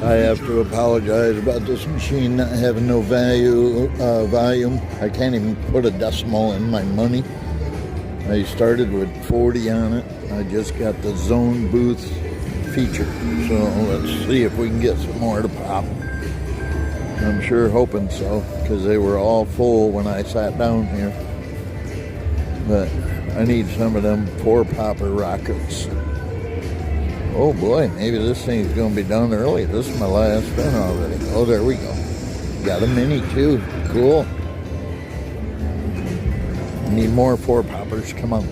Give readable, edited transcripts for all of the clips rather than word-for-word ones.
I have to apologize about this machine not having no volume. I can't even put a decimal in my money. I started with 40 on it. I just got the zone booth feature. So let's see if we can get some more to pop. I'm sure hoping so, because they were all full when I sat down here. But I need some of them 4-popper rockets. Oh boy, maybe this thing's going to be done early. This is my last spin already. Oh, there we go. Got a mini too. Cool. Need more 4-poppers. Come on.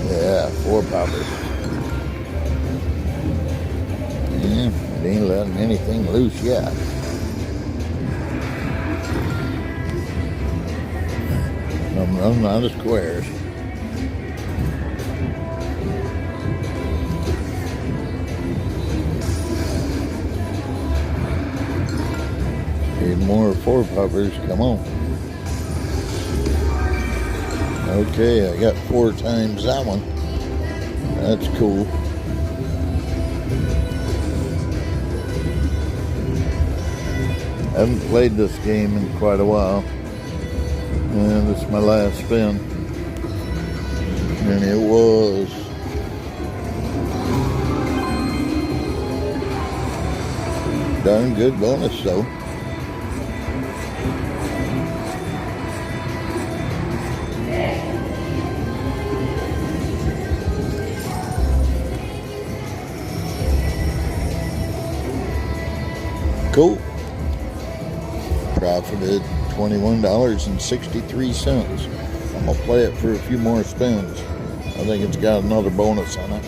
Yeah, 4-poppers. Yeah, it ain't letting anything loose yet. I'm running out of squares. Need more 4-poppers. Come on. Okay, I got 4 times that one. That's cool. I haven't played this game in quite a while. And this is my last spin. And it was darn good bonus though. Cool. Profited $21.63. I'm gonna play it for a few more spins. I think it's got another bonus on it.